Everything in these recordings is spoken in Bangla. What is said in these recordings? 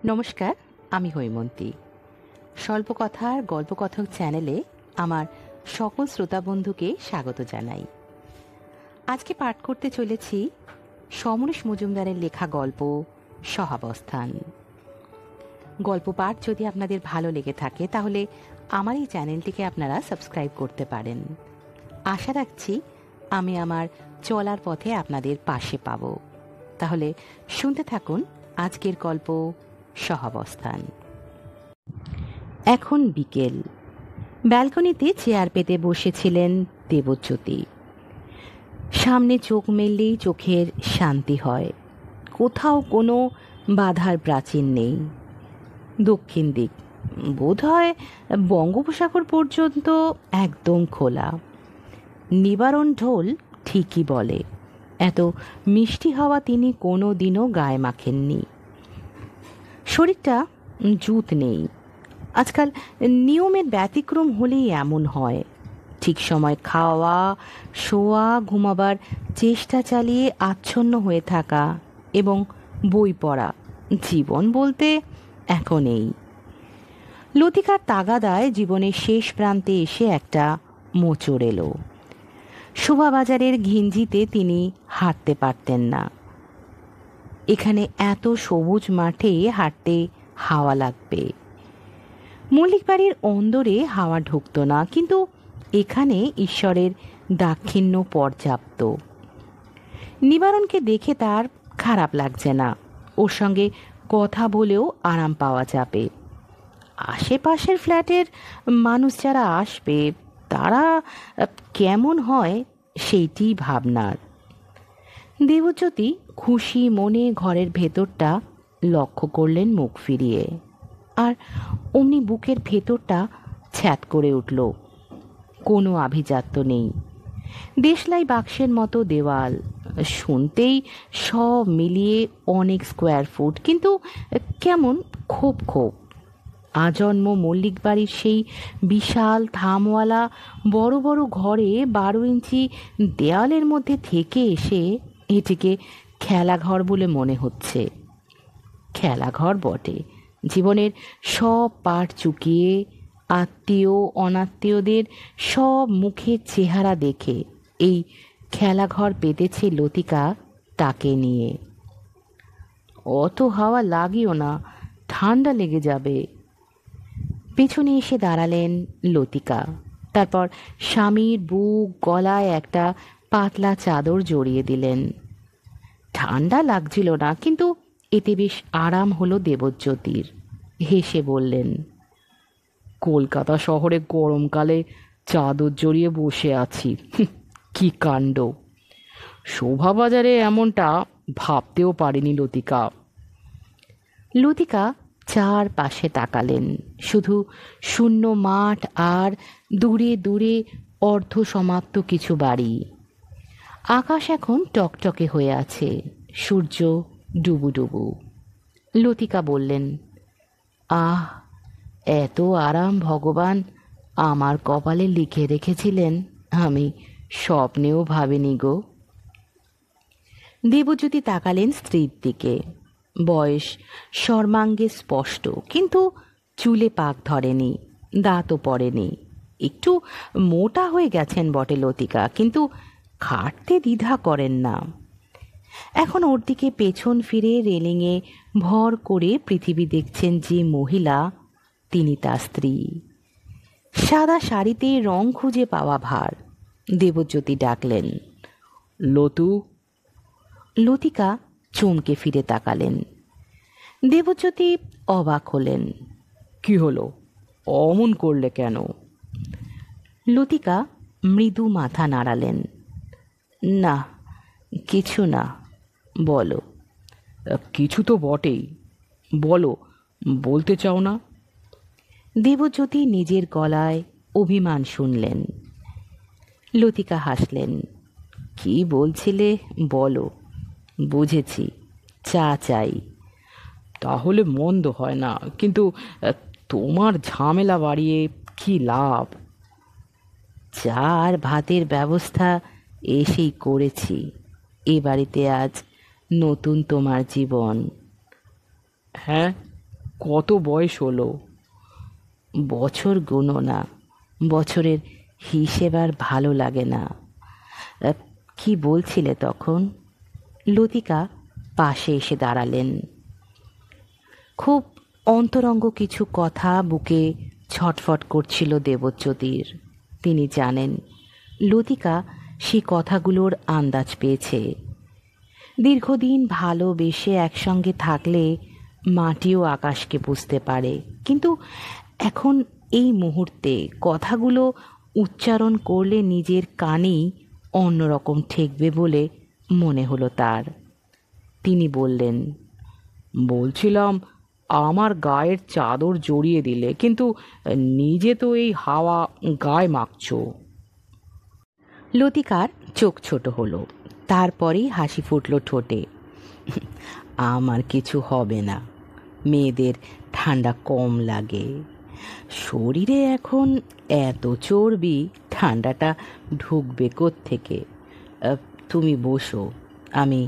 নমস্কার, আমি হৈমন্তী। স্বল্পকথার গল্পকথক চ্যানেলে আমার সকল শ্রোতা বন্ধুকে স্বাগত জানাই। আজকে পাঠ করতে চলেছি সমরেশ মজুমদারের লেখা গল্প সহাবস্থান। গল্প পাঠ যদি আপনাদের ভালো লেগে থাকে তাহলে আমার এই চ্যানেলটিকে আপনারা সাবস্ক্রাইব করতে পারেন। আশা রাখছি আমি আমার চলার পথে আপনাদের পাশে পাব। তাহলে শুনতে থাকুন আজকের গল্প সহাবস্থান। এখন বিকেল। ব্যালকনিতে চেয়ার পেতে বসেছিলেন দেবজ্যোতি। সামনে চোখ মেললেই চোখের শান্তি হয়। কোথাও কোনো বাধার প্রাচীর নেই। দক্ষিণ দিক, বোধ হয় বঙ্গোপসাগর পর্যন্ত একদম খোলা। নিবারণ ঢোল ঠিকই বলে, এত মিষ্টি হাওয়া তিনি কোনো দিনও গায়ে মাখেননি। শরীরটা জুত নেই। আজকাল নিয়মের ব্যতিক্রম হলেই এমন হয়। ঠিক সময় খাওয়া, শোয়া, ঘুমাবার চেষ্টা চালিয়ে আচ্ছন্ন হয়ে থাকা এবং বই পড়া, জীবন বলতে এখন এই। লতিকার তাগাদায় জীবনের শেষ প্রান্তে এসে একটা মোচড় এলো। শোভাবাজারের ঘিঞ্জিতে তিনি হাঁটতে পারতেন না। এখানে এত সবুজ মাঠে হাঁটতে হাওয়া লাগবে। মল্লিক বাড়ির অন্দরে হাওয়া ঢুকত না, কিন্তু এখানে ঈশ্বরের দাক্ষিণ্য পর্যাপ্ত। নিবারণকে দেখে তার খারাপ লাগছে না। ওর সঙ্গে কথা বলেও আরাম পাওয়া যাবে। আশেপাশের ফ্ল্যাটের মানুষ যারা আসবে তারা কেমন হয় সেইটি ভাবনার। দেবজ্যোতি খুশি মনে ঘরের ভেতরটা লক্ষ্য করলেন মুখ ফিরিয়ে, আর অমনি বুকের ভেতরটা ছ্যাঁত করে উঠল। কোনো আভিজাত্য নেই। দেশলাই বাক্সের মতো দেওয়াল, শুনতেই সব মিলিয়ে অনেক স্কোয়ার ফুট, কিন্তু কেমন খোপ খোপ। আজন্ম মল্লিক বাড়ির সেই বিশাল থামওয়ালা বড় বড় ঘরে 12 ইঞ্চি দেয়ালের মধ্যে থেকে এসে এটিকে খেলাঘর বলে মনে হচ্ছে। খেলাঘর বটে। জীবনের সব পাট চুকিয়ে আত্মীয় অনাত্মীয়দের সব মুখের চেহারা দেখে এই খেলাঘর পেতেছে লতিকা তাকে নিয়ে। অত হাওয়া লাগিও না, ঠান্ডা লেগে যাবে। পেছনে এসে দাঁড়ালেন লতিকা। তারপর স্বামীর বুক গলায় একটা পাতলা চাদর জড়িয়ে দিলেন। ঠান্ডা লাগছিল না, কিন্তু এতে বেশ আরাম হলো দেবজ্যোতির। হেসে বললেন, কলকাতা শহরে গরমকালে চাদর জড়িয়ে বসে আছি, কি কাণ্ড! শোভাবাজারে এমনটা ভাবতেও পারেনি লতিকা। লতিকা চার পাশে তাকালেন। শুধু শূন্য মাঠ আর দূরে দূরে অর্ধ সমাপ্ত কিছু বাড়ি। আকাশ এখন টকটকে হয়ে আছে, সূর্য ডুবু ডুবু। লতিকা বললেন, আহ, এত আরাম ভগবান আমার কপালে লিখে রেখেছিলেন, আমি স্বপ্নেও ভাবিনি গো। দেবজ্যোতি তাকালেন স্ত্রীর দিকে। বয়স সর্বাঙ্গে স্পষ্ট, কিন্তু চুলে পাক ধরেনি, দাঁতও পড়েনি। একটু মোটা হয়ে গেছেন বটে লতিকা, কিন্তু খাটতে দ্বিধা করেন না। এখন ওর দিকে পেছন ফিরে রেলিংয়ে ভর করে পৃথিবী দেখছেন যে মহিলা, তিনি তার স্ত্রী। সাদা শাড়িতে রং খুঁজে পাওয়া ভার। দেবজ্যোতি ডাকলেন, লতু। লতিকা চমকে ফিরে তাকালেন। দেবজ্যোতি অবাক হলেন। কি হলো, অমন করলে কেন? লতিকা মৃদু মাথা নাড়ালেন। না, কিছু না, বলো। কিছু তো বটেই, বলো, বলতে চাও না? দেবজ্যোতি নিজের গলায় অভিমান শুনলেন। লতিকা হাসলেন। কি বলছিলে বলো, বুঝেছি, চা চাই। তাহলে মন্দ হয় না, কিন্তু তোমার ঝামেলা বাড়িয়ে কি লাভ? চা আর ভাতের ব্যবস্থা এসেই করেছি। এ বাড়িতে আজ নতুন তোমার জীবন। হ্যাঁ, কত বয়স হলো? বছর গুনো না, বছরের হিসেব আর ভালো লাগে না। কি বলছিলে তখন? লতিকা পাশে এসে দাঁড়ালেন। খুব অন্তরঙ্গ কিছু কথা বুকে ছটফট করছিল দেবজ্যোতির। তিনি জানেন লতিকা সেই কথাগুলোর আন্দাজ পেয়েছে। দীর্ঘদিন ভালোবেসে একসঙ্গে থাকলে মাটিও আকাশকে বুঝতে পারে, কিন্তু এখন এই মুহূর্তে কথাগুলো উচ্চারণ করলে নিজের কানেই অন্যরকম ঠেকবে বলে মনে হলো তার। তিনি বললেন, বলছিলাম আমার গায়ের চাদর জড়িয়ে দিলে, কিন্তু নিজে তো এই হাওয়া গায়ে মাখছো। লতিকার চোখ ছোট হলো, তারপরেই হাসি ফুটল ঠোঁটে। আমার কিছু হবে না, মেয়েদের ঠান্ডা কম লাগে। শরীরে এখন এত চর্বি, ঠান্ডাটা ঢুকবে কোত্থেকে? তুমি বসো, আমি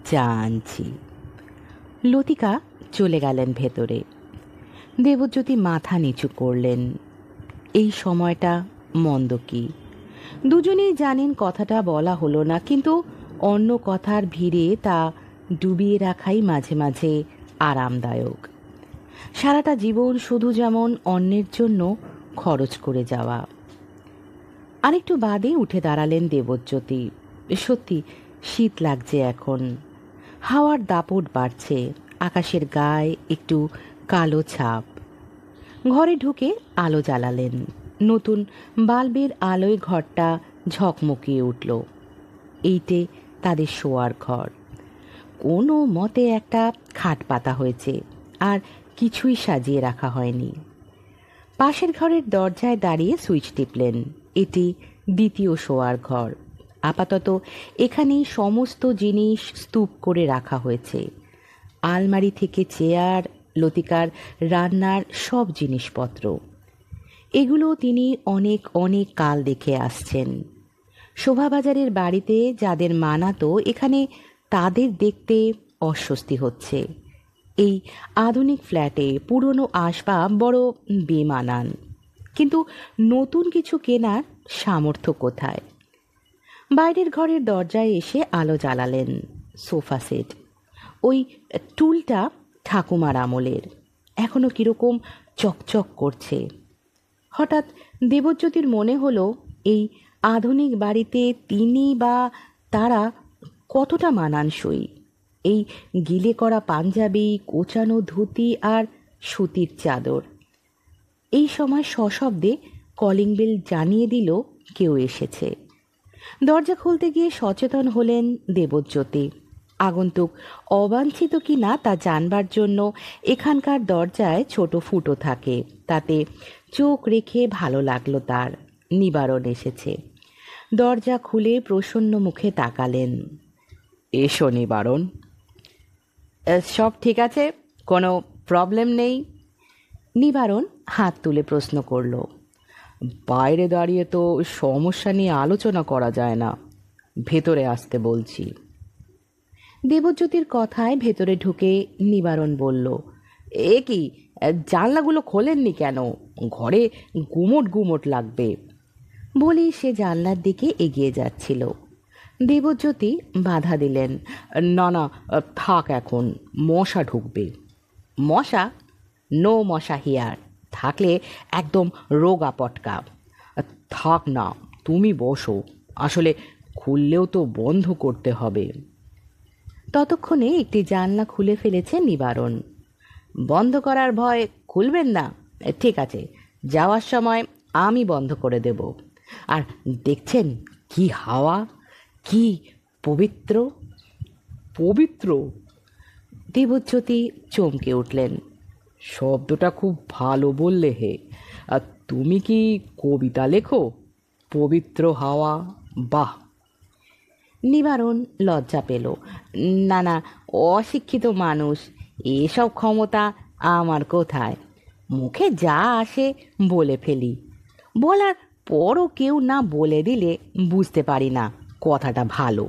চা আনছি। লতিকা চলে গেলেন ভেতরে। দেবজ্যোতি মাথা নিচু করলেন। এই সময়টা মন্দ কি? দুজনেই জানেন কথাটা বলা হলো না, কিন্তু অন্য কথার ভিড়ে তা ডুবিয়ে রাখাই মাঝে মাঝে আরামদায়ক। সারাটা জীবন শুধু যেমন অন্যের জন্য খরচ করে যাওয়া। আরেকটু বাদে উঠে দাঁড়ালেন দেবজ্যোতি। সত্যি শীত লাগছে এখন। হাওয়ার দাপট বাড়ছে, আকাশের গায়ে একটু কালো ছাপ। ঘরে ঢুকে আলো জ্বালালেন। নতুন বাল্বের আলোয় ঘরটা ঝকমকিয়ে উঠল। এইটে তাদের শোয়ার ঘর। কোনো মতে একটা খাট পাতা হয়েছে, আর কিছুই সাজিয়ে রাখা হয়নি। পাশের ঘরের দরজায় দাঁড়িয়ে সুইচ টিপলেন। এটি দ্বিতীয় শোয়ার ঘর। আপাতত এখানেই সমস্ত জিনিস স্তূপ করে রাখা হয়েছে। আলমারি থেকে চেয়ার, লতিকার রান্নার সব জিনিসপত্র। এগুলো তিনি অনেক অনেক কাল দেখে আসছেন। শোভাবাজারের বাড়িতে যাদের মানাতো, এখানে তাদের দেখতে অস্বস্তি হচ্ছে। এই আধুনিক ফ্ল্যাটে পুরনো আসবাব বড় বেমানান, কিন্তু নতুন কিছু কেনার সামর্থ্য কোথায়? বাইরের ঘরের দরজায় এসে আলো জ্বালালেন। সোফা সেট, ওই টুলটা ঠাকুমার আমলের, এখনো কিরকম চকচক করছে। হঠাৎ দেবজ্যোতির মনে হলো এই আধুনিক বাড়িতে তিনি বা তারা কতটা মানানসই। এই গিলে করা পাঞ্জাবি, কোচানো ধুতি আর সুতির চাদর। এই সময় সশব্দে কলিং বেল জানিয়ে দিল কেউ এসেছে। দরজা খুলতে গিয়ে সচেতন হলেন দেবজ্যোতি। আগন্তুক অবাঞ্ছিত কি না তা জানবার জন্য এখানকার দরজায় ছোট ফুটো থাকে, তাতে চোখ রেখে ভালো লাগলো তার। নিবারণ এসেছে। দরজা খুলে প্রসন্ন মুখে তাকালেন। এসো নিবারণ। সব ঠিক আছে? কোনো প্রবলেম নেই? নিবারণ হাত তুলে প্রশ্ন করল। বাইরে দাঁড়িয়ে তো সমস্যা নিয়ে আলোচনা করা যায় না, ভেতরে আসতে বলছি। দেবজ্যোতির কথায় ভেতরে ঢুকে নিবারণ বলল, এ কি, জানলাগুলো খোলেননি কেন? ঘরে গুমোট গুমোট লাগবে। বলেই সে জানলার দিকে এগিয়ে যাচ্ছিল। দেবজ্যোতি বাধা দিলেন। না না, থাক, এখন মশা ঢুকবে। মশা? নো মশা হিয়ার। থাকলে একদম রোগা পটকা। থাক না, তুমি বসো, আসলে খুললেও তো বন্ধ করতে হবে। ততক্ষণে একটি জানলা খুলে ফেলেছে নিবারণ। বন্ধ করার ভয় খুলবেন না? ঠিক আছে, যাওয়ার সময় আমি বন্ধ করে দেব। আর দেখছেন কি হাওয়া, কি পবিত্র। পবিত্র? দেবজ্যোতি চমকে উঠলেন। শব্দটা খুব ভালো বললে হে। আর তুমি কি কবিতা লেখো? পবিত্র হাওয়া, বাহ। নিবারণ লজ্জা পেল। না না, অশিক্ষিত মানুষ, এসব ক্ষমতা আমার কোথায়? মুখে যা আসে বলে ফেলি। বলার পরও কেউ না বলে দিলে বুঝতে পারি না কথাটা ভালো।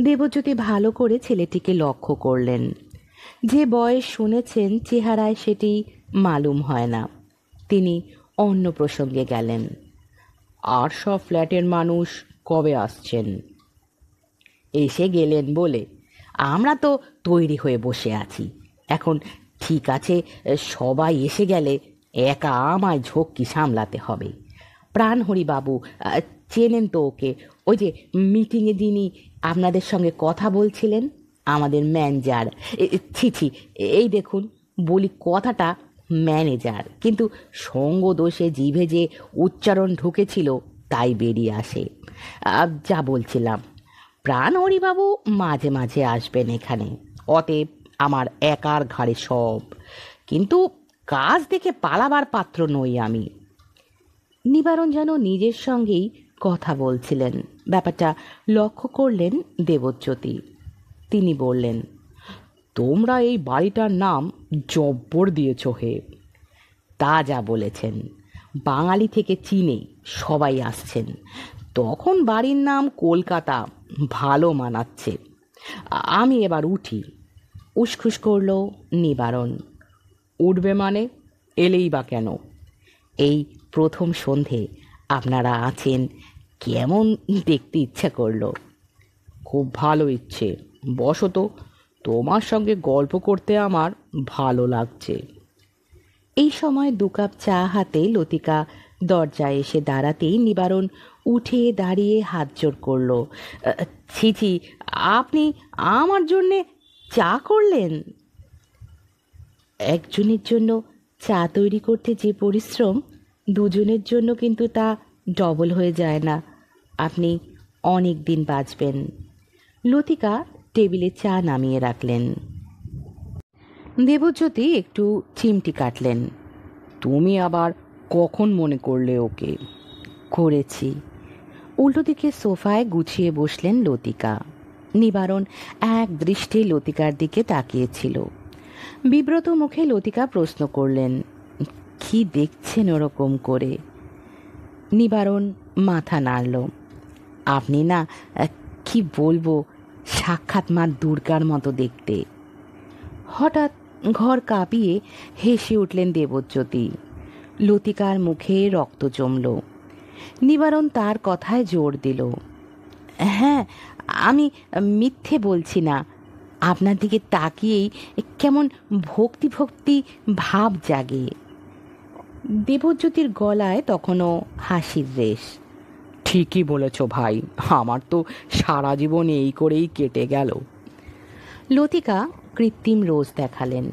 দেবজ্যোতি ভালো করে ছেলেটিকে লক্ষ্য করলেন। যে বয়স শুনেছেন চেহারায় সেটি মালুম হয় না। তিনি অন্য প্রসঙ্গে গেলেন। আর সব ফ্ল্যাটের মানুষ কবে আসছেন? এসে গেলেন বলে আমরা তো তৈরি হয়ে বসে আছি। এখন ঠিক আছে, সবাই এসে গেলে একা আমায় ঝক্কি সামলাতে হবে। প্রাণহরিবাবু, চেনেন তো ওকে? ওই যে মিটিংয়ে যিনি আপনাদের সঙ্গে কথা বলছিলেন, আমাদের ম্যানেজার। ছি ছি, এই দেখুন, বলি কথাটা ম্যানেজার, কিন্তু সঙ্গ দোষে জিভে যে উচ্চারণ ঢুকেছিল তাই বেরিয়ে আসে। যা বলছিলাম, প্রাণহরিবাবু মাঝে মাঝে আসবেন এখানে। অতএব আমার একার ঘাড়ে সব, কিন্তু কাজ দেখে পালাবার পাত্র নই আমি। নিবারণ যেন নিজের সঙ্গেই কথা বলছিলেন, ব্যাপারটা লক্ষ্য করলেন দেবজ্যোতি। তিনি বললেন, তোমরা এই বাড়িটার নাম জব্বর দিয়েছ হে। তা যা বলেছেন, বাঙালি থেকে চীনে সবাই আসছেন, তখন বাড়ির নাম কলকাতা ভালো মানাচ্ছে। আমি এবার উঠি। উসখুস করল নিবারণ। উঠবে মানে? এলেই বা কেন? এই প্রথম সন্ধে আপনারা আছেন, কেমন দেখতে ইচ্ছা করলো। খুব ভালো ইচ্ছে, বসো তো। তোমার সঙ্গে গল্প করতে আমার ভালো লাগছে। এই সময় 2 কাপ চা হাতে লতিকা দরজায় এসে দাঁড়াতেই নিবারণ উঠে দাঁড়িয়ে হাত জোড় করল। ছি ছি, আপনি আমার জন্যে চা করলেন? একজনের জন্য চা তৈরি করতে যে পরিশ্রম, দুজনের জন্য কিন্তু তা ডবল হয়ে যায় না। আপনি অনেক দিন বাঁচবেন। লতিকা টেবিলে চা নামিয়ে রাখলেন। দেবজ্যোতি একটু চিমটি কাটলেন। তুমি আবার কখন মনে করলে ওকে? করেছি। উল্টো দিকে সোফায় গুছিয়ে বসলেন লতিকা। নিবারণ এক দৃষ্টে লতিকার দিকে তাকিয়েছিল। বিব্রত মুখে লতিকা প্রশ্ন করলেন, কি দেখছেন ওরকম করে? নিবারণ মাথা নাড়ল। আপনি না, কি বলবো, সাক্ষাৎ মা দুর্গার মতো দেখতে। হঠাৎ ঘর কাঁপিয়ে হেসে উঠলেন দেবজ্যোতি। লতিকার মুখে রক্ত জমল। নিবারণ তার কথায় জোর দিল, হ্যাঁ, আমি মিথ্যে বলছি না। আপনার দিকে তাকিয়েই কেমন ভক্তি ভক্তি ভাব জাগে। দেবজ্যোতির গলায় তখনও হাসির রেশ। ঠিকই বলেছ ভাই, আমার তো সারা জীবন এই করেই কেটে গেল। লতিকা কৃত্রিম রোজ দেখালেন।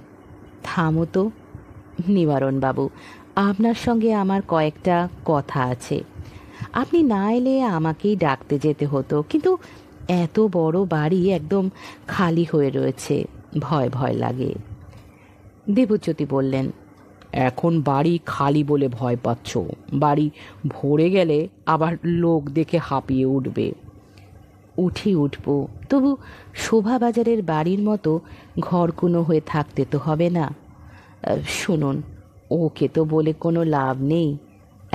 থামো তো নিবারণবাবু, আপনার সঙ্গে আমার কয়েকটা কথা আছে। আপনি না এলে আমাকেই ডাকতে যেতে হতো, কিন্তু এত বড় বাড়ি একদম খালি হয়ে রয়েছে, ভয় ভয় লাগে। দেবজ্যোতি বললেন, এখন বাড়ি খালি বলে ভয় পাচ্ছ, বাড়ি ভরে গেলে আবার লোক দেখে হাঁপিয়ে উঠবে। উঠব, তবু শোভাবাজারের বাড়ির মতো ঘরকুনো হয়ে থাকতে তো হবে না। শুনুন, ওকে তো বলে কোনো লাভ নেই,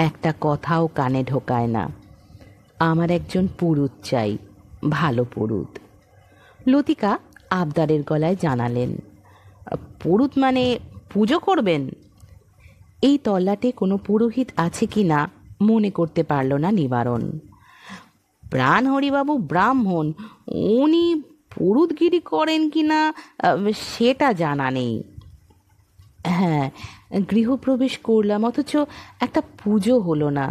একটা কথাও কানে ঢোকায় না। আমার একজন পুরুত চাই, ভালো পুরুত। লতিকা আবদারের গলায় জানালেন, পুরুত মানে পুজো করবেন? এই তল্লাটে কোনো পুরোহিত আছে কি না মনে করতে পারল না নিবারণ। প্রাণহরিবাবু ব্রাহ্মণ, উনি পুরুতগিরি করেন কি না সেটা জানা নেই। হ্যাঁ, গৃহপ্রবেশ করলাম অথচ একটা পুজো হলো না,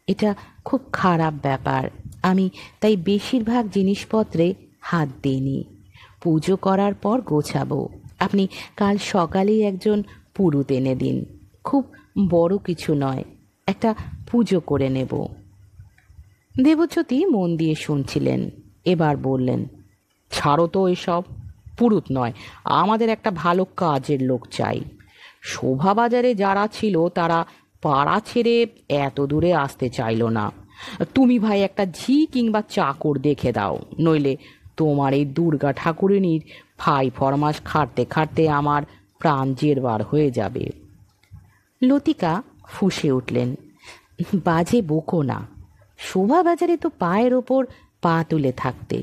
এটা খুব খারাপ ব্যাপার। আমি তাই বেশিরভাগ জিনিসপত্রে হাত দিইনি। পুজো করার পর গোছাবো। আপনি কাল সকালেই একজন পুরুত এনে দিন, খুব বড় কিছু নয়, একটা পুজো করে নেব। দেবজ্যোতি মন দিয়ে শুনছিলেন, এবার বললেন, ছাড়ো তো এসব, পুরুত নয়, আমাদের একটা ভালো কাজের লোক চাই। শোভাবাজারে যারা ছিল তারা পাড়া ছেড়ে এত দূরে আসতে চাইল না। তুমি ভাই একটা ঝি কিংবা চাকর দেখে দাও, নইলে তোমার এই দুর্গা ঠাকুরিনীর ফাই ফরমাস খাটতে খাটতে আমার প্রাণ জেরবার হয়ে যাবে। লতিকা ফুঁসে উঠলেন, বাজে বকো না। শোভাবাজারে তো পায়ের ওপর পা তুলে থাকতে।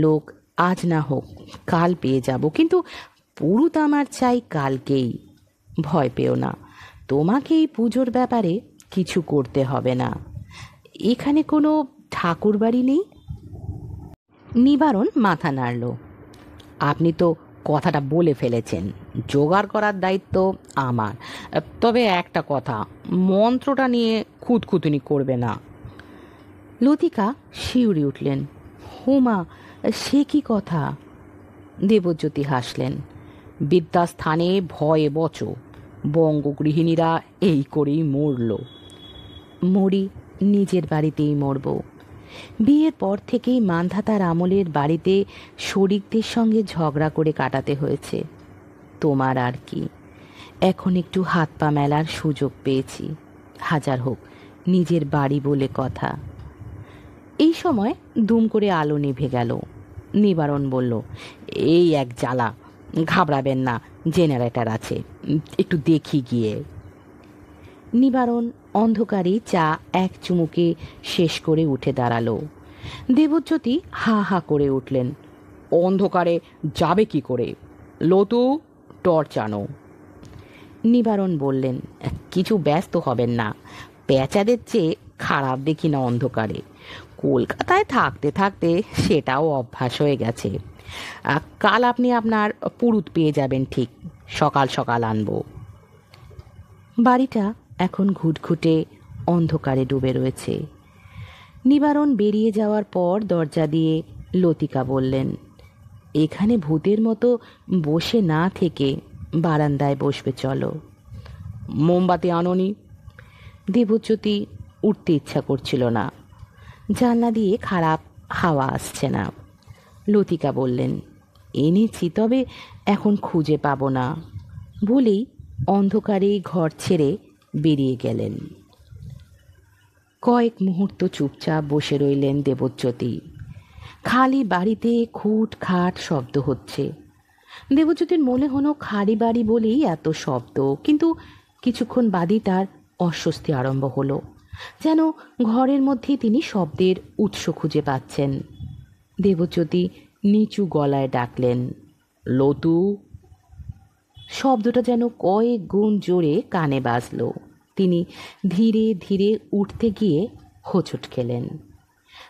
লোক আজ না হোক কাল পেয়ে যাব, কিন্তু পুরুত আমার চাই কালকেই। ভয় পেও না, তোমাকে এই পুজোর ব্যাপারে কিছু করতে হবে না। এখানে কোনো ঠাকুর বাড়ি নেই? নিবারণ মাথা নাড়ল। আপনি তো কথাটা বলে ফেলেছেন, জোগাড় করার দায়িত্ব আমার। তবে একটা কথা, মন্ত্রটা নিয়ে খুঁতখুঁতুনি করবে না। লতিকা শিউরে উঠলেন। হুমা, সে কি কথা? দেবজ্যোতি হাসলেন। বিদ্যাস্থানে ভয়ে বচ, বঙ্গগৃহিণীরা এই করেই মরল। মরি, নিজের বাড়িতেই মরব। বিয়ের পর থেকেই মান্ধাতার আমলের বাড়িতে শরিকদের সঙ্গে ঝগড়া করে কাটাতে হয়েছে। তোমার আর কি, এখন একটু হাত পা মেলার সুযোগ পেয়েছি, হাজার হোক নিজের বাড়ি বলে কথা। এই সময় দুম করে আলো নিভে গেল। নিবারণ বলল, এই এক জ্বালা, ঘাবড়াবেন না, জেনারেটর আছে, একটু দেখি গিয়ে। নিবারণ অন্ধকারে চা এক চুমুকে শেষ করে উঠে দাঁড়ালো। দেবজ্যোতি হা হা করে উঠলেন। অন্ধকারে যাবে কি করে? লতু, টর্চ আনো। নিবারণ বললেন, কিছু ব্যস্ত হবেন না, পেঁচাদের চেয়ে খারাপ দেখি না অন্ধকারে। কলকাতায় থাকতে থাকতে সেটাও অভ্যাস হয়ে গেছে। কাল আপনি আপনার পুরুত পেয়ে যাবেন, ঠিক সকাল সকাল আনবো। বাড়িটা এখন ঘুটঘুটে অন্ধকারে ডুবে রয়েছে। নিবারণ বেরিয়ে যাওয়ার পর দরজা দিয়ে লতিকা বললেন, এখানে ভূতের মতো বসে না থেকে বারান্দায় বসবে চলো। মোমবাতি আনোনি? দেবজ্যোতি উঠতে ইচ্ছা করছিল না, জানলা দিয়ে খারাপ হাওয়া আসছে না। লতিকা বললেন, এনেছি, তবে এখন খুঁজে পাবো না বলেই অন্ধকারে ঘর ছেড়ে বেরিয়ে গেলেন। কয়েক মুহূর্ত চুপচাপ বসে রইলেন দেবজ্যোতি। খালি বাড়িতে খুট খাট শব্দ হচ্ছে। দেবজ্যোতির মনে হলো খালি বাড়ি বলেই এত শব্দ, কিন্তু কিছুক্ষণ বাদই তার অস্বস্তি আরম্ভ হলো, যেন ঘরের মধ্যে তিনি শব্দের উৎস খুঁজে পাচ্ছেন। দেবজ্যোতি নিচু গলায় ডাকলেন, লতু। শব্দটা যেন কয়েক গুণ জোরে কানে বাজল। তিনি ধীরে ধীরে উঠতে গিয়ে হোঁচট খেলেন।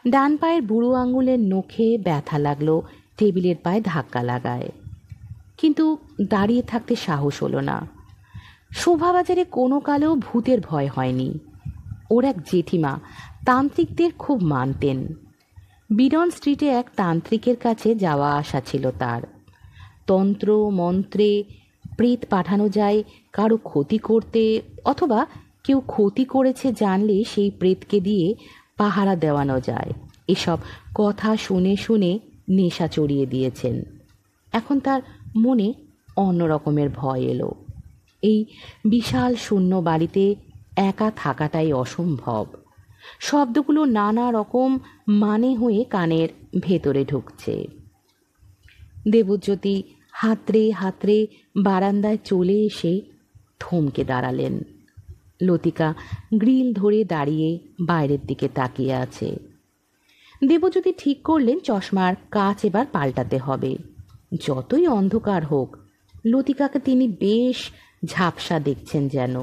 ডান পায়ের বুড়ো আঙুলের নখে ব্যথা লাগলো, টেবিলের পায়ে ধাক্কা লাগায়। কিন্তু দাঁড়িয়ে থাকতে সাহস হলো না। শোভাবাজারে কোনো কালেও ভূতের ভয় হয়নি। ওর এক জেঠিমা তান্ত্রিকদের খুব মানতেন। বিডন স্ট্রিটে এক তান্ত্রিকের কাছে যাওয়া আসা ছিল তার। তন্ত্র মন্ত্রে প্রেত পাঠানো যায় কারো ক্ষতি করতে, অথবা কেউ ক্ষতি করেছে জানলে সেই প্রেতকে দিয়ে পাহারা দেওয়ানো যায়। এসব কথা শুনে শুনে নেশা চড়িয়ে দিয়েছেন। এখন তার মনে অন্য রকমের ভয় এলো। এই বিশাল শূন্য বাড়িতে একা থাকাটাই অসম্ভব। শব্দগুলো নানা রকম মানে হয়ে কানের ভেতরে ঢুকছে। দেবজ্যোতি হাতড়ে হাতড়ে বারান্দায় চলে এসে থমকে দাঁড়ালেন। লতিকা গ্রিল ধরে দাঁড়িয়ে বাইরের দিকে তাকিয়ে আছে। দেবজ্যোতি ঠিক করলেন চশমার কাচ এবার পাল্টাতে হবে। যতই অন্ধকার হোক, লতিকাকে তিনি বেশ ঝাপসা দেখছেন যেন।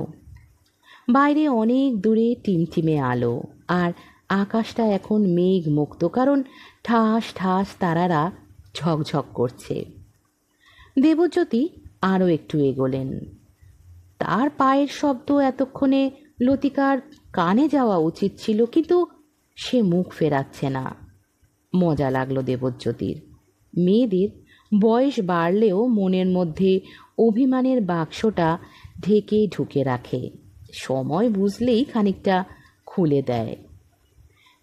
বাইরে অনেক দূরে টিমটিমে আলো, আর আকাশটা এখন মেঘ মুক্ত, কারণ ঠাস ঠাস তারারা ঝকঝক করছে। দেবজ্যোতি আরও একটু এগোলেন। তার পায়ের শব্দ এতক্ষণে লতিকার কানে যাওয়া উচিত ছিল, কিন্তু সে মুখ ফেরাচ্ছে না। মজা লাগলো দেবজ্যোতির। মেয়েদের বয়স বাড়লেও মনের মধ্যে অভিমানের বাক্সটা ঢেকে ঢুকে রাখে, সময় বুঝলেই খানিকটা খুলে দেয়।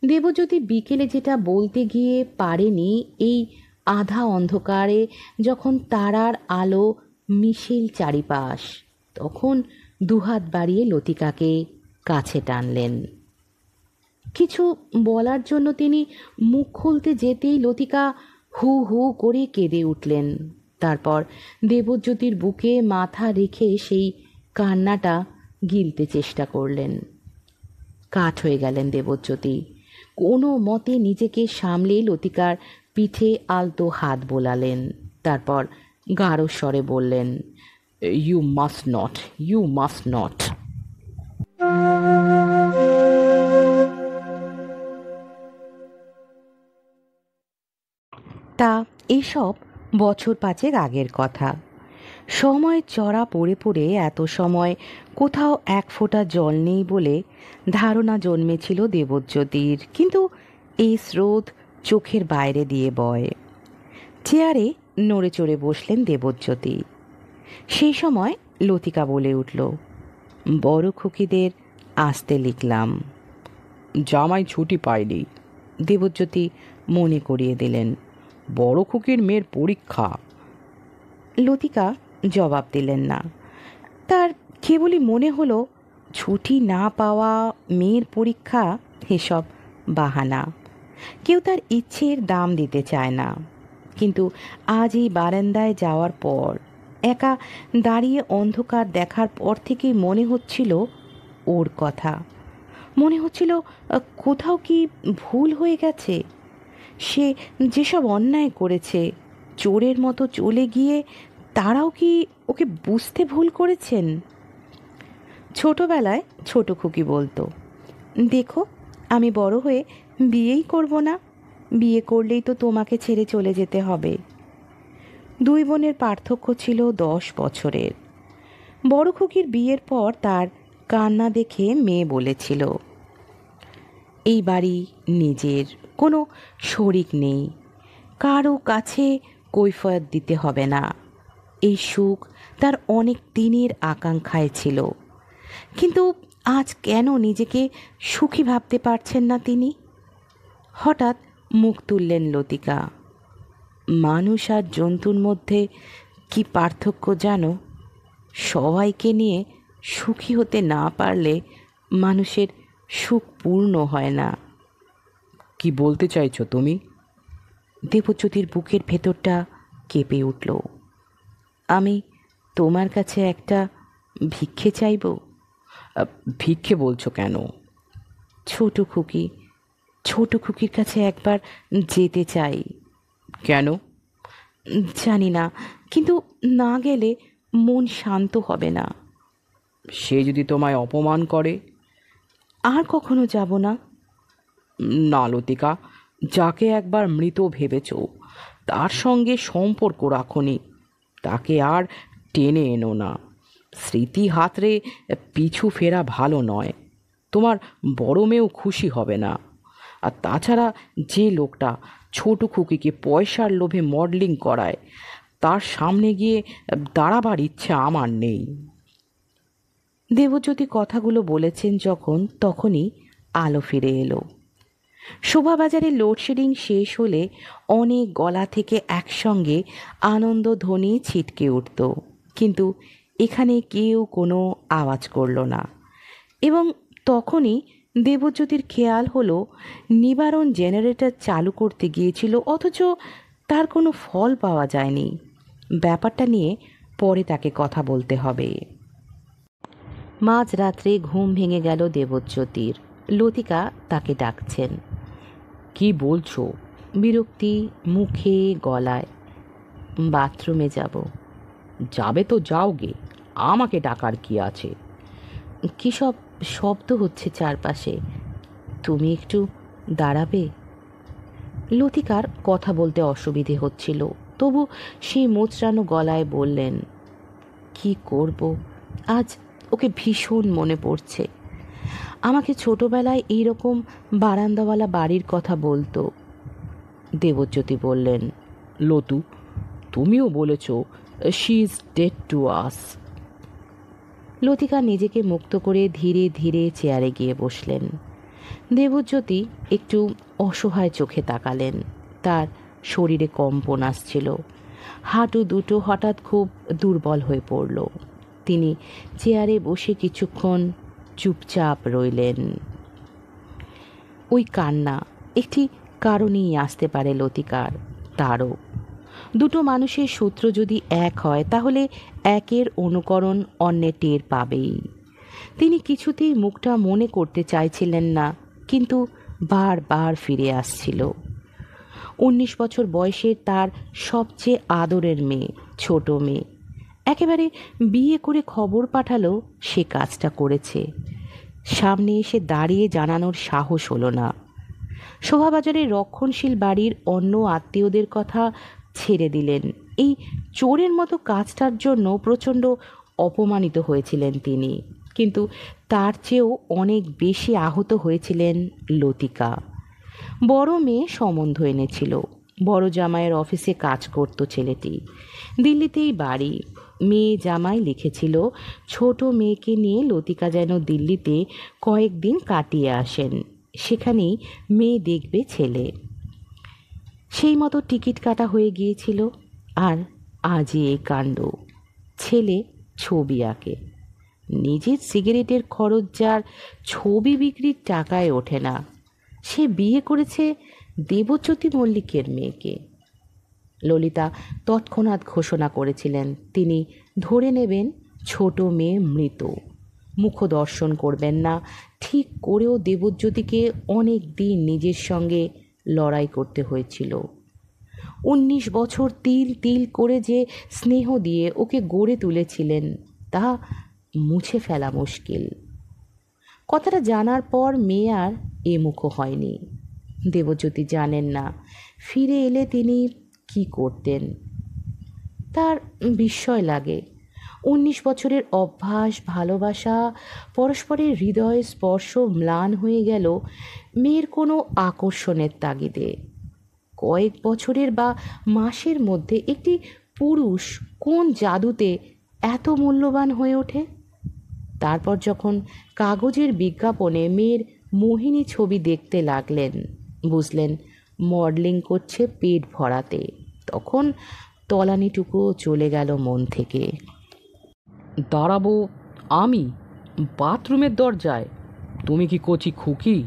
দেবজ্যোতি বিকেলে যেটা বলতে গিয়ে পারেনি, এই আধা অন্ধকারে যখন তারার আলো মিছিল চারিপাশ, তখন দুহাত বাড়িয়ে লতিকাকে কাছে টানলেন। কিছু বলার জন্য তিনি মুখ খুলতে যেতেই লতিকা হু হু করে কেঁদে উঠলেন। তারপর দেবজ্যোতির বুকে মাথা রেখে সেই কান্নাটা গিলতে চেষ্টা করলেন। কাঠ হয়ে গেলেন দেবজ্যোতি। কোনো মতে নিজেকে সামলে লতিকার পিঠে আলতো হাত বোলালেন। তারপর গাঢ় স্বরে বললেন, you must not, you must not. তা এসব বছর পাঁচেক আগের কথা। সময় চড়া পড়ে পড়ে এত সময় কোথাও এক ফোঁটা জল নেই বলে ধারণা জন্মেছিল দেবজ্যোতির, কিন্তু এই স্রোত চোখের বাইরে দিয়ে বয়। চেয়ারে নড়ে চড়ে বসলেন দেবজ্যোতি। সেই সময় লতিকা বলে উঠল, বড় খুকিদের আসতে লিখলাম। জামাই ছুটি পায়নি, দেবজ্যোতি মনে করিয়ে দিলেন। বড় খুকির মেয়ের পরীক্ষা। লতিকা জবাব দিলেন না। তার কেবলই মনে হলো ছুটি না পাওয়া, মেয়ের পরীক্ষা, এসব বাহানা। কেউ তার ইচ্ছের দাম দিতে চায় না। কিন্তু আজ এই বারান্দায় যাওয়ার পর, একা দাঁড়িয়ে অন্ধকার দেখার পর থেকেই মনে হচ্ছিল ওর কথা। মনে হচ্ছিল কোথাও কি ভুল হয়ে গেছে। সে যেসব অন্যায় করেছে, চোরের মতো চলে গিয়ে তারাও কি ওকে বুঝতে ভুল করেছেন? ছোটবেলায় ছোট খুকি বলতো, দেখো আমি বড় হয়ে বিয়েই করব না, বিয়ে করলেই তো তোমাকে ছেড়ে চলে যেতে হবে। দুই বোনের পার্থক্য ছিল 10 বছরের। বড় খুকির বিয়ের পর তার কান্না দেখে মেয়ে বলেছিল, এই বাড়ি নিজের, কোনো শরিক নেই, কারো কাছে কৈফিয়ত দিতে হবে না। এই সুখ তার অনেক দিনের আকাঙ্ক্ষায় ছিল, কিন্তু আজ কেন নিজেকে সুখী ভাবতে পারছেন না তিনি? হঠাৎ মুখ তুললেন লতিকা। মানুষ আর জন্তুর মধ্যে কি পার্থক্য জানো? সবাইকে নিয়ে সুখী হতে না পারলে মানুষের সুখ পূর্ণ হয় না। কি বলতে চাইছো তুমি? দেবজ্যোতির বুকের ভেতরটা কেঁপে উঠল। আমি তোমার কাছে একটা ভিক্ষে চাইব। ভিক্ষে বলছো কেন? ছোট খুকি, ছোট খুকির কাছে একবার যেতে চাই। কেন? জানি না, কিন্তু না গেলে মন শান্ত হবে না। সে যদি তোমায় অপমান করে? আর কখনো যাব না। না লতিকা, যাকে একবার মৃত ভেবেছ তার সঙ্গে সম্পর্ক রাখনি, তাকে আর টেনে এনো না। স্মৃতি হাতড়ে পিছু ফেরা ভালো নয়। তোমার বড় মেয়েও খুশি হবে না। আর তাছাড়া যে লোকটা ছোট খুকিকে পয়সার লোভে মডেলিং করায়, তার সামনে গিয়ে দাঁড়াবার ইচ্ছা আমার নেই। দেবজ্যোতি কথাগুলো বলেছেন যখন, তখনই আলো ফিরে এলো। শোভাবাজারে লোডশেডিং শেষ হলে অনেক গলা থেকে একসঙ্গে আনন্দধ্বনি ছিটকে উঠত, কিন্তু এখানে কেউ কোনো আওয়াজ করল না। এবং তখনই দেবজ্যোতির খেয়াল হলো নিবারণ জেনারেটর চালু করতে গিয়েছিল, অথচ তার কোনো ফল পাওয়া যায়নি। ব্যাপারটা নিয়ে পরে তাকে কথা বলতে হবে। মাঝরাত্রে ঘুম ভেঙে গেল দেবজ্যোতির। লতিকা তাকে ডাকছেন। কি বলছো? বিরক্তি মুখে গলায়। বাথরুমে যাব। যাবে তো যাও গে, আমাকে ডাকার কি আছে? কী সব শব্দ হচ্ছে চারপাশে, তুমি একটু দাঁড়াবে? লতিকার কথা বলতে অসুবিধে হচ্ছিল, তবু সেই মোচড়ানো গলায় বললেন, কি করব, আজ ওকে ভীষণ মনে পড়ছে। আমাকে ছোটবেলায় এইরকম বারান্দাওয়ালা বাড়ির কথা বলতো। দেবজ্যোতি বললেন, লতু, তুমিও বলেছ she is dead to us. Latika নিজেকে মুক্ত করে ধীরে ধীরে চেয়ারে গিয়ে বসলেন। দেবজ্যোতি একটু অসহায় চোখে তাকালেন। তার শরীরে কম্পন আসছিল, হাঁটু দুটো হঠাৎ খুব দুর্বল হয়ে পড়ল। তিনি চেয়ারে বসে কিছুক্ষণ চুপচাপ রইলেন। ওই কান্না একটি কারণেই আসতে পারে লতিকার, তারও। দুটো মানুষের সূত্র যদি এক হয়, তাহলে একের অনুকরণ অন্যের টের পাবেই। তিনি কিছুতেই মুখটা মনে করতে চাইছিলেন না, কিন্তু বারবার ফিরে আসছিল। 19 বছর বয়সের তার সবচেয়ে আদরের মেয়ে ছোট মেয়ে, একেবারে বিয়ে করে খবর পাঠালো সে কাজটা করেছে। সামনে এসে দাঁড়িয়ে জানানোর সাহস হলো না। শোভাবাজারের রক্ষণশীল বাড়ির অন্য আত্মীয়দের কথা ছেড়ে দিলেন। এই চোরের মতো কাজটার জন্য প্রচণ্ড অপমানিত হয়েছিলেন তিনি, কিন্তু তার চেয়েও অনেক বেশি আহত হয়েছিলেন লতিকা। বড় মেয়ে সম্বন্ধ এনেছিল। বড় জামাইয়ের অফিসে কাজ করত ছেলেটি। দিল্লিতেই বাড়ি। মেয়ে জামাই লিখেছিল ছোট মেয়েকে নিয়ে লতিকা যেন দিল্লিতে কয়েকদিন কাটিয়ে আসেন, সেখানেই মেয়ে দেখবে ছেলে। সেই মতো টিকিট কাটা হয়ে গিয়েছিল। আর আজই এই কাণ্ড। ছেলে ছবি আঁকে। নিজের সিগারেটের খরচ যার ছবি বিক্রির টাকায় ওঠে না, সে বিয়ে করেছে দেবজ্যোতি মল্লিকের মেয়েকে। ললিতা তৎক্ষণাৎ ঘোষণা করেছিলেন তিনি ধরে নেবেন ছোট মেয়ে মৃত, মুখদর্শন করবেন না। ঠিক করেও দেবজ্যোতিকে অনেক দিন নিজের সঙ্গে লড়াই করতে হয়েছিল। 19 বছর তিল তিল করে যে স্নেহ দিয়ে ওকে গড়ে তুলেছিলেন তা মুছে ফেলা মুশকিল। কথাটা জানার পর মেয়ে আর এমুখো হয়নি। দেবজ্যোতি জানেন না ফিরে এলে তিনি কি করতেন। তার বিস্ময় লাগে। 19 বছরের অভ্যাস, ভালোবাসা, পরস্পরের হৃদয় স্পর্শ ম্লান হয়ে গেল মেয়ের কোনো আকর্ষণের তাগিদে। কয়েক বছরের বা মাসের মধ্যে একটি পুরুষ কোন জাদুতে এত মূল্যবান হয়ে ওঠে? তারপর যখন কাগজের বিজ্ঞাপনে মেয়ের মোহিনী ছবি দেখতে লাগলেন, বুঝলেন মডেলিং করছে পেট ভরাতে, তখন তলানিটুকুও চলে গেল মন থেকে। দাঁড়াবো আমি বাথরুমের দরজায়? তুমি কি কচি খুকি?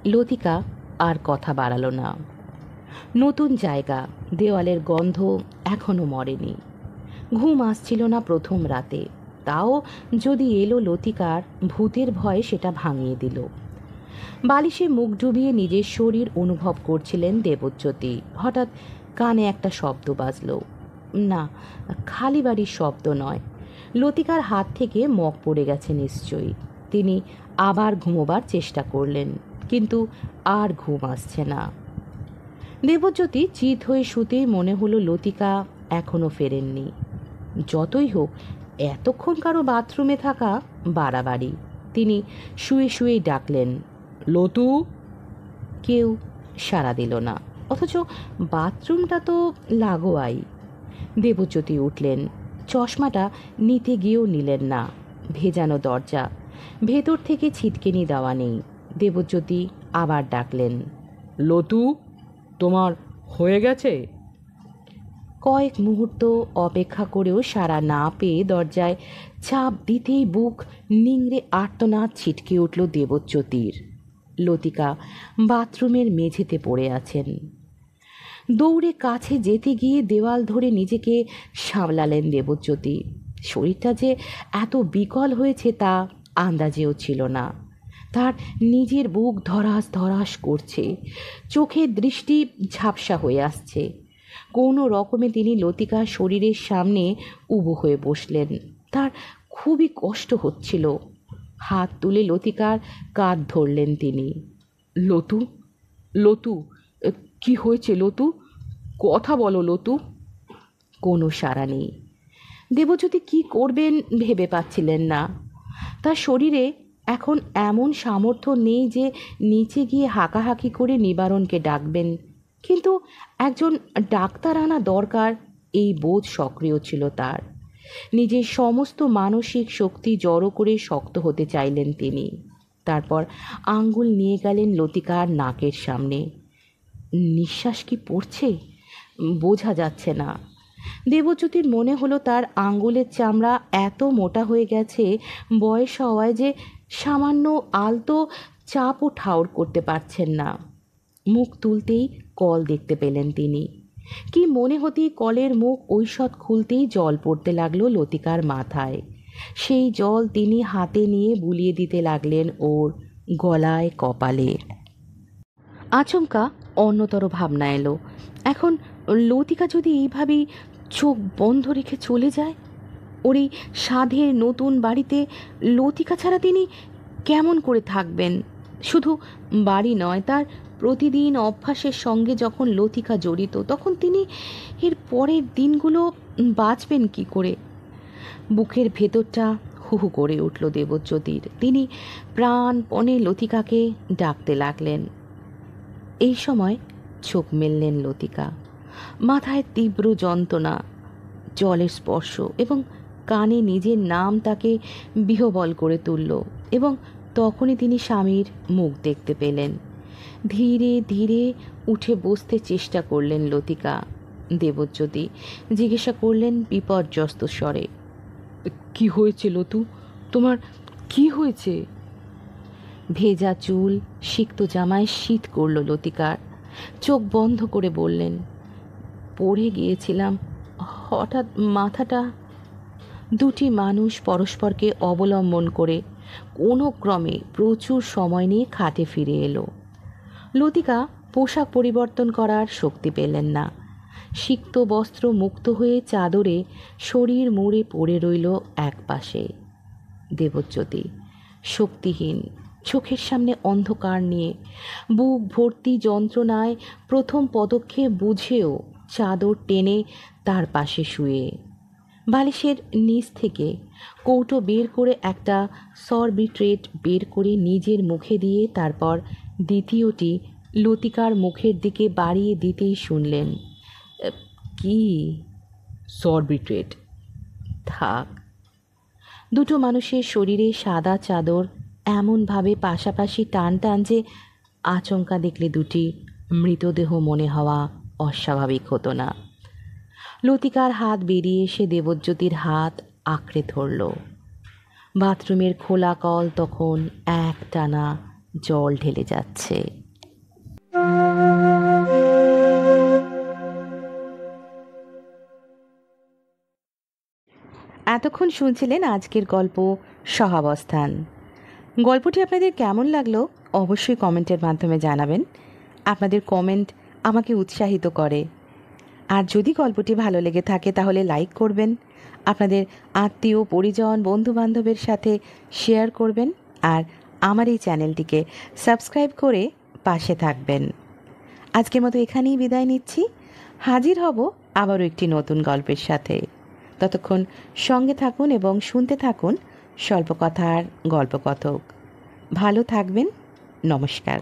লতিকা আর কথা বাড়ালো না। নতুন জায়গা, দেওয়ালের গন্ধ এখনো মরেনি। ঘুম আসছিল না প্রথম রাতে, তাও যদি এলো লতিকার, ভূতের ভয়ে সেটা ভাঙিয়ে দিল। বালিশে মুখ ডুবিয়ে নিজের শরীর অনুভব করছিলেন দেবজ্যোতি। হঠাৎ কানে একটা শব্দ বাজল। না, খালি বাড়ির শব্দ নয়। লতিকার হাত থেকে মগ পড়ে গেছে নিশ্চয়ই। তিনি আবার ঘুমোবার চেষ্টা করলেন, কিন্তু আর ঘুম আসছে না। দেবজ্যোতি চিত হয়ে শুতেই মনে হলো লতিকা এখনও ফেরেননি। যতই হোক, এতক্ষণ কারো বাথরুমে থাকা বাড়াবাড়ি। তিনি শুয়ে শুয়েই ডাকলেন, লতু। কেউ সাড়া দিল না, অথচ বাথরুমটা তো লাগোয়াই। দেবজ্যোতি উঠলেন। চশমাটা নিতে গিয়েও নিলেন না। ভেজানো দরজা, ভেতর থেকে ছিটকেনি দেওয়া নেই। দেবজ্যোতি আবার ডাকলেন, লতু, তোমার হয়ে গেছে? কয়েক মুহূর্ত অপেক্ষা করেও সাড়া না পেয়ে দরজায় চাপ দিতেই বুক নিংড়ে আর্তনাদ ছিটকে উঠল দেবজ্যোতির। লতিকা বাথরুমের মেঝেতে পড়ে আছেন। দৌড়ে কাছে যেতে গিয়ে দেওয়াল ধরে নিজেকে সামলালেন দেবজ্যোতি। শরীরটা যে এত বিকল হয়েছে তা আন্দাজেও ছিল না। তার নিজের বুক ধরাস ধরাস করছে, চোখের দৃষ্টি ঝাপসা হয়ে আসছে। কোনো রকমে তিনি লতিকার শরীরের সামনে উবু হয়ে বসলেন। তার খুবই কষ্ট হচ্ছিল। হাত তুলে লতিকার কাঁধ ধরলেন তিনি। লতু, লতু, কি হয়েছে লতু? কথা বলো লতু। কোনো সাড়া নেই। দেবজ্যোতি কী করবেন ভেবে পাচ্ছিলেন না। তার শরীরে এখন এমন সামর্থ্য নেই যে নিচে গিয়ে হাঁকাহাঁকি করে নিবারণকে ডাকবেন, কিন্তু একজন ডাক্তার আনা দরকার, এই বোধ সক্রিয় ছিল তার। নিজের সমস্ত মানসিক শক্তি জড়ো করে শক্ত হতে চাইলেন তিনি। তারপর আঙ্গুল নিয়ে গেলেন লতিকার নাকের সামনে। নিঃশ্বাস কি পড়ছে? বোঝা যাচ্ছে না। দেবজ্যোতির মনে হলো তার আঙ্গুলের চামড়া এত মোটা হয়ে গেছে বয়স হওয়ায় যে সামান্য আলতো চাপও ঠাউর করতে পারছেন না। মুখ তুলতেই কল দেখতে পেলেন তিনি। কি মনে হতেই কলের মুখ ঐষৎ খুলতেই জল পড়তে লাগলো লতিকার মাথায়। সেই জল তিনি হাতে নিয়ে বুলিয়ে দিতে লাগলেন ওর গলায়, কপালে। আচমকা অন্যতর ভাবনা এলো। এখন লতিকা যদি এইভাবেই চোখ বন্ধ রেখে চলে যায়? ওর এই সাধের নতুন বাড়িতে লতিকা ছাড়া তিনি কেমন করে থাকবেন? শুধু বাড়ি নয়, তার প্রতিদিন অভ্যাসের সঙ্গে যখন লতিকা জড়িত, তখন তিনি এর পরের দিনগুলো বাঁচবেন কি করে? বুকের ভেতরটা হু হু করে উঠল দেবজ্যোতির। তিনি প্রাণপণে লতিকাকে ডাকতে লাগলেন। এই সময় চোখ মেললেন লতিকা। মাথায় তীব্র যন্ত্রণা, জলের স্পর্শ এবং কানে নিজের নাম তাকে বিহ্বল করে তুলল। এবং তখনই তিনি স্বামীর মুখ দেখতে পেলেন। ধীরে ধীরে উঠে বসতে চেষ্টা করলেন লতিকা। দেবজ্যোতি জিজ্ঞাসা করলেন বিপর্যস্ত স্বরে, কি হয়েছে লতু? তোমার কি হয়েছে? ভেজা চুল, সিক্ত জামায় শীত করল লতিকার। চোখ বন্ধ করে বললেন, পড়ে গিয়েছিলাম, হঠাৎ মাথাটা। দুটি মানুষ পরস্পরকে অবলম্বন করে কোনো ক্রমে প্রচুর সময় নিয়ে খাটে ফিরে এলো। লতিকা পোশাক পরিবর্তন করার শক্তি পেলেন না। সিক্ত বস্ত্র মুক্ত হয়ে চাদরে শরীর মুড়ে পড়ে রইল এক পাশে। দেবজ্যোতি শক্তিহীন, চোখের সামনে অন্ধকার নিয়ে, বুক ভর্তি যন্ত্রণায় প্রথম পদক্ষেপ বুঝেও চাদর টেনে তার পাশে শুয়ে বালিশের নিচ থেকে কৌটো বের করে একটা সরবিট্রেট বের করে নিজের মুখে দিয়ে তারপর দ্বিতীয়টি লতিকার মুখের দিকে বাড়িয়ে দিতেই শুনলেন, কি? সরবিট্রেট। থাক। দুটো মানুষের শরীরে সাদা চাদর এমনভাবে পাশাপাশি টান টান যে আচমকা দেখলে দুটি মৃতদেহ মনে হওয়া অস্বাভাবিক হতো না। লতিকার হাত বেরিয়ে এসে দেবজ্যোতির হাত আঁকড়ে ধরল। বাথরুমের খোলা কল তখন একটানা জল ঢেলে যাচ্ছে। এতক্ষণ শুনছিলেন আজকের গল্প সহাবস্থান। গল্পটি আপনাদের কেমন লাগলো অবশ্যই কমেন্টের মাধ্যমে জানাবেন। আপনাদের কমেন্ট আমাকে উৎসাহিত করে। আর যদি গল্পটি ভালো লেগে থাকে তাহলে লাইক করবেন, আপনাদের আত্মীয় পরিজন বন্ধুবান্ধবের সাথে শেয়ার করবেন, আর আমার এই চ্যানেলটিকে সাবস্ক্রাইব করে পাশে থাকবেন। আজকের মতো এখানেই বিদায় নিচ্ছি। হাজির হব আবারও একটি নতুন গল্পের সাথে। ততক্ষণ সঙ্গে থাকুন এবং শুনতে থাকুন স্বল্পকথার গল্পকথক। ভালো থাকবেন। নমস্কার।